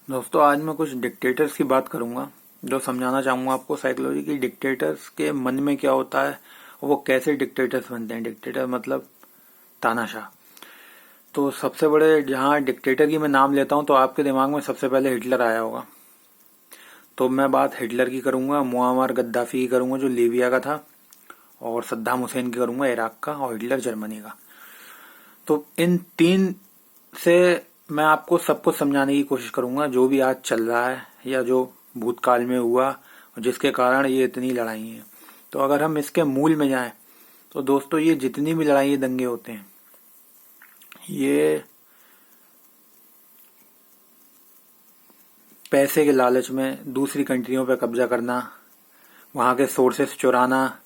दोस्तों आज मैं कुछ डिक्टेटर्स की बात करूंगा जो समझाना चाहूंगा आपको साइकोलॉजी की। डिक्टेटर्स के मन में क्या होता है, वो कैसे डिक्टेटर्स बनते हैं। डिक्टेटर मतलब तानाशाह। तो सबसे बड़े जहां डिक्टेटर की मैं नाम लेता हूं तो आपके दिमाग में सबसे पहले हिटलर आया होगा। तो मैं बात हिटलर की करूंगा, मुअम्मर गद्दाफी की करूंगा जो लीबिया का था, और सद्दाम हुसैन की करूंगा इराक का, और हिटलर जर्मनी का। तो इन तीन से मैं आपको सब कुछ समझाने की कोशिश करूंगा जो भी आज चल रहा है या जो भूतकाल में हुआ और जिसके कारण ये इतनी लड़ाई है। तो अगर हम इसके मूल में जाएं तो दोस्तों ये जितनी भी लड़ाई दंगे होते हैं ये पैसे के लालच में दूसरी कंट्रियों पर कब्जा करना, वहां के सोर्सेस चुराना।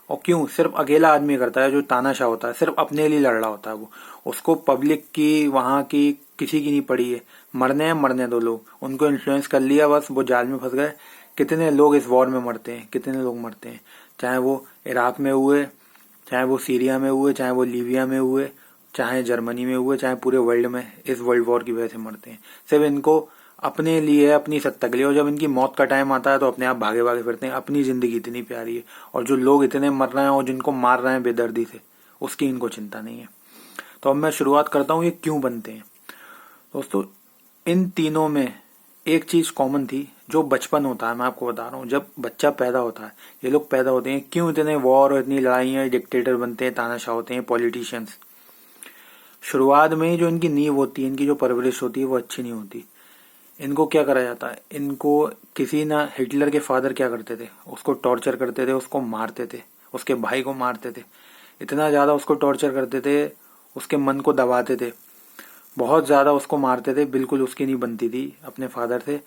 और क्यों सिर्फ अकेला आदमी करता है जो तानाशाह होता है, सिर्फ अपने लिए लड़ रहा होता है वो। उसको पब्लिक की वहां की किसी की नहीं पड़ी है। मरने हैं मरने दो, लोग उनको इन्फ्लुएंस कर लिया, बस वो जाल में फंस गए। कितने लोग इस वॉर में मरते हैं, कितने लोग मरते हैं, चाहे वो इराक में हुए, चाहे वो सीरिया में हुए, चाहे वो लीबिया में हुए, चाहे जर्मनी में हुए, चाहे पूरे वर्ल्ड में इस वर्ल्ड वॉर की वजह से मरते हैं। सिर्फ इनको अपने लिए, अपनी सत्ता के लिए। और जब इनकी मौत का टाइम आता है तो अपने आप भागे भागे फिरते हैं। अपनी जिंदगी इतनी प्यारी है और जो लोग इतने मर रहे हैं और जिनको मार रहे हैं बेदर्दी से, उसकी इनको चिंता नहीं है। तो अब मैं शुरुआत करता हूँ ये क्यों बनते हैं। दोस्तों इन तीनों में एक चीज कॉमन थी जो बचपन होता है। मैं आपको बता रहा हूँ जब बच्चा पैदा होता है, ये लोग पैदा होते हैं, क्यों इतने वॉर और इतनी लड़ाइयाँ, डिक्टेटर बनते हैं, तानाशाह होते हैं, पॉलिटिशियंस। शुरुआत में ही जो इनकी नींव होती है, इनकी जो परवरिश होती है वो अच्छी नहीं होती। इनको क्या करा जाता है, इनको किसी ना, हिटलर के फादर क्या करते थे, उसको टॉर्चर करते थे, उसको मारते थे, उसके भाई को मारते थे, इतना ज्यादा उसको टॉर्चर करते थे, उसके मन को दबाते थे, बहुत ज्यादा उसको मारते थे, बिल्कुल उसकी नहीं बनती थी अपने फादर से।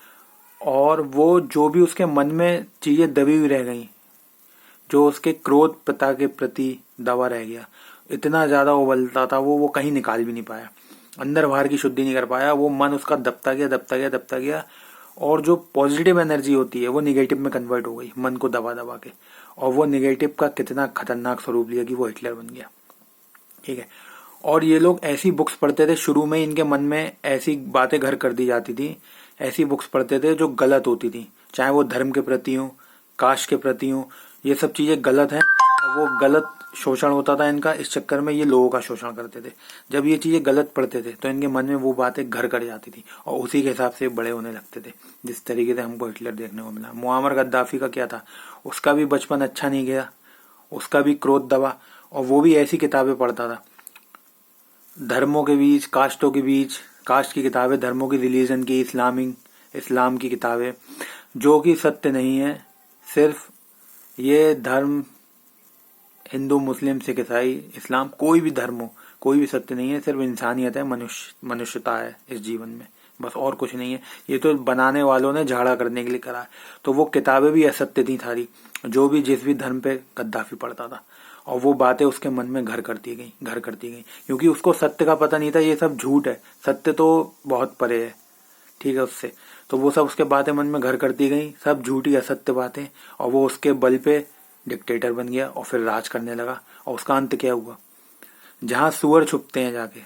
और वो जो भी उसके मन में चीजें दबी हुई रह गई, जो उसके क्रोध पिता के प्रति दबा रह गया, इतना ज्यादा उबलता था वो कहीं निकाल भी नहीं पाया, अंदर बाहर की शुद्धि नहीं कर पाया। वो मन उसका दबता गया दबता गया दबता गया, और जो पॉजिटिव एनर्जी होती है वो निगेटिव में कन्वर्ट हो गई मन को दबा दबा के। और वो निगेटिव का कितना खतरनाक स्वरूप लिया कि वो हिटलर बन गया। ठीक है। और ये लोग ऐसी बुक्स पढ़ते थे, शुरू में इनके मन में ऐसी बातें घर कर दी जाती थी, ऐसी बुक्स पढ़ते थे जो गलत होती थी, चाहे वो धर्म के प्रति हो, कास्ट के प्रति हो, ये सब चीजें गलत हैं। और वो गलत शोषण होता था इनका, इस चक्कर में ये लोगों का शोषण करते थे। जब ये चीजें गलत पढ़ते थे तो इनके मन में वो बातें घर कर जाती थी और उसी के हिसाब से बड़े होने लगते थे, जिस तरीके से हमको हिटलर देखने को मिला। मुअम्मर गद्दाफी का क्या था, उसका भी बचपन अच्छा नहीं गया, उसका भी क्रोध दबा, और वो भी ऐसी किताबें पढ़ता था, धर्मों के बीच, कास्टों के बीच, कास्ट की किताबें, धर्मों की, रिलीजन की, इस्लाम की किताबें, जो कि सत्य नहीं है। सिर्फ ये धर्म, हिंदू, मुस्लिम, सिख, ईसाई, इस्लाम, कोई भी धर्म हो, कोई भी सत्य नहीं है। सिर्फ इंसानियत है, मनुष्यता है इस जीवन में, बस और कुछ नहीं है। ये तो बनाने वालों ने झाड़ा करने के लिए करा है। तो वो किताबें भी असत्य थी सारी, जो भी जिस भी धर्म पे गद्दाफी पढ़ता था, और वो बातें उसके मन में घर करती गई, क्योंकि उसको सत्य का पता नहीं था, ये सब झूठ है, सत्य तो बहुत परे है। ठीक है, उससे तो वो सब उसके बातें मन में घर करती गई, सब झूठी असत्य बातें, और वो उसके बल पे डिक्टेटर बन गया और फिर राज करने लगा। और उसका अंत क्या हुआ, जहां सुअर छुपते हैं जाके,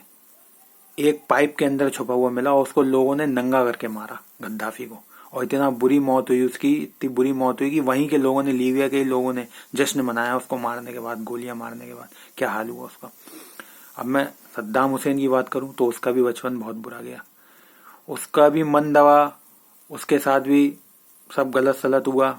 एक पाइप के अंदर छुपा हुआ मिला और उसको लोगों ने नंगा करके मारा, गद्दाफी को। और इतना बुरी मौत हुई उसकी, इतनी बुरी मौत हुई कि वहीं के लोगों ने, लीबिया के लोगों ने जश्न मनाया उसको मारने के बाद, गोलियां मारने के बाद क्या हाल हुआ उसका। अब मैं सद्दाम हुसैन की बात करूं तो उसका भी बचपन बहुत बुरा गया, उसका भी मन दबा, उसके साथ भी सब गलत सलत हुआ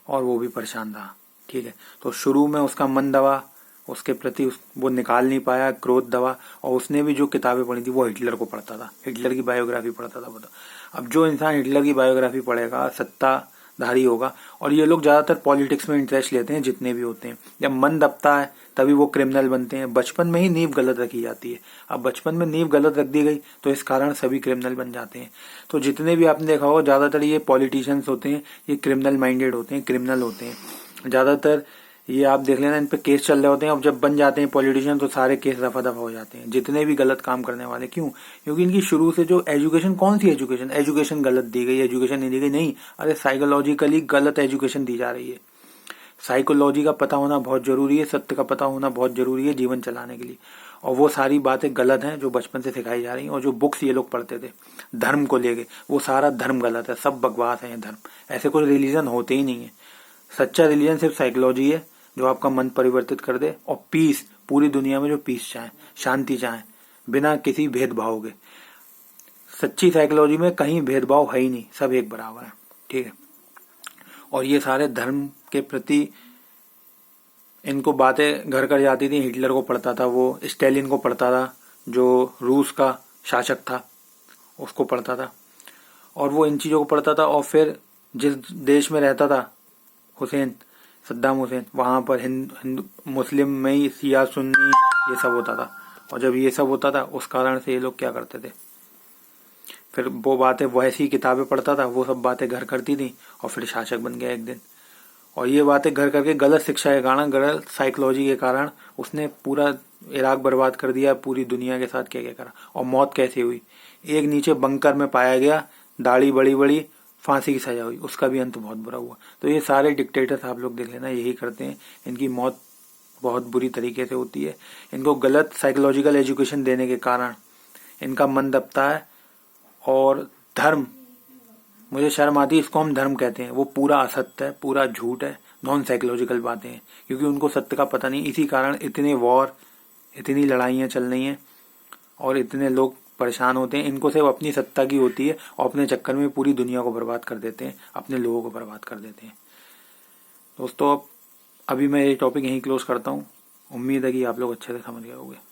और वो भी परेशान था। ठीक है, तो शुरू में उसका मन दबा, उसके प्रति वो निकाल नहीं पाया, क्रोध दबा, और उसने भी जो किताबें पढ़ी थी वो हिटलर को पढ़ता था, हिटलर की बायोग्राफी पढ़ता था। बताओ, अब जो इंसान हिटलर की बायोग्राफी पढ़ेगा सत्ताधारी होगा। और ये लोग ज्यादातर पॉलिटिक्स में इंटरेस्ट लेते हैं, जितने भी होते हैं, जब मन दबता है तभी वो क्रिमिनल बनते हैं। बचपन में ही नींव गलत रखी जाती है। अब बचपन में नींव गलत रख दी गई तो इस कारण सभी क्रिमिनल बन जाते हैं। तो जितने भी आपने देखा होगा, ज्यादातर ये पॉलिटिशियंस होते हैं, ये क्रिमिनल माइंडेड होते हैं, क्रिमिनल होते हैं ज्यादातर। ये आप देख लेना, इन पे केस चल रहे होते हैं, अब जब बन जाते हैं पॉलिटिशियन तो सारे केस दफा दफा हो जाते हैं, जितने भी गलत काम करने वाले। क्यों? क्योंकि इनकी शुरू से जो एजुकेशन, कौन सी एजुकेशन गलत दी गई, एजुकेशन नहीं दी गई, नहीं, अरे साइकोलॉजिकली गलत एजुकेशन दी जा रही है। साइकोलॉजी का पता होना बहुत जरूरी है, सत्य का पता होना बहुत जरूरी है जीवन चलाने के लिए। और वो सारी बातें गलत हैं जो बचपन से सिखाई जा रही हैं। और जो बुक्स ये लोग पढ़ते थे धर्म को लेके, वो सारा धर्म गलत है, सब बकवास है ये धर्म। ऐसे कोई रिलीजन होते ही नहीं है। सच्चा रिलीजन सिर्फ साइकोलॉजी है जो आपका मन परिवर्तित कर दे और पीस, पूरी दुनिया में जो पीस चाहे, शांति चाहे, बिना किसी भेदभाव के। सच्ची साइकोलॉजी में कहीं भेदभाव है ही नहीं, सब एक बराबर है, ठीक है। और ये सारे धर्म के प्रति इनको बातें घर कर जाती थी। हिटलर को पढ़ता था, वो स्टेलिन को पढ़ता था जो रूस का शासक था, उसको पढ़ता था, और वो इन चीज़ों को पढ़ता था। और फिर जिस देश में रहता था हुसैन, सद्दाम हुसैन, वहाँ पर हिंदू मुस्लिम में ही शिया सुन्नी ये सब होता था। और जब ये सब होता था उस कारण से ये लोग क्या करते थे, फिर वो बातें, वैसी किताबें पढ़ता था, वो सब बातें घर करती थी और फिर शासक बन गया एक दिन। और ये बातें घर करके गलत शिक्षा के कारण, गलत साइकोलॉजी के कारण उसने पूरा इराक बर्बाद कर दिया, पूरी दुनिया के साथ क्या क्या करा। और मौत कैसे हुई, एक नीचे बंकर में पाया गया, दाढ़ी बड़ी बड़ी, फांसी की सजा हुई, उसका भी अंत बहुत बुरा हुआ। तो ये सारे डिक्टेटर्स आप लोग देख लेना यही करते हैं, इनकी मौत बहुत बुरी तरीके से होती है। इनको गलत साइकोलॉजिकल एजुकेशन देने के कारण इनका मन दबता है। और धर्म, मुझे शर्म आती है, इसको हम धर्म कहते हैं, वो पूरा असत्य है, पूरा झूठ है, नॉन साइकोलॉजिकल बातें हैं, क्योंकि उनको सत्य का पता नहीं। इसी कारण इतने वॉर, इतनी लड़ाइयाँ चल रही हैं और इतने लोग परेशान होते हैं। इनको सिर्फ अपनी सत्ता की होती है और अपने चक्कर में पूरी दुनिया को बर्बाद कर देते हैं, अपने लोगों को बर्बाद कर देते हैं। दोस्तों अभी मैं ये टॉपिक यहीं क्लोज करता हूँ। उम्मीद है कि आप लोग अच्छे से समझ गए होंगे।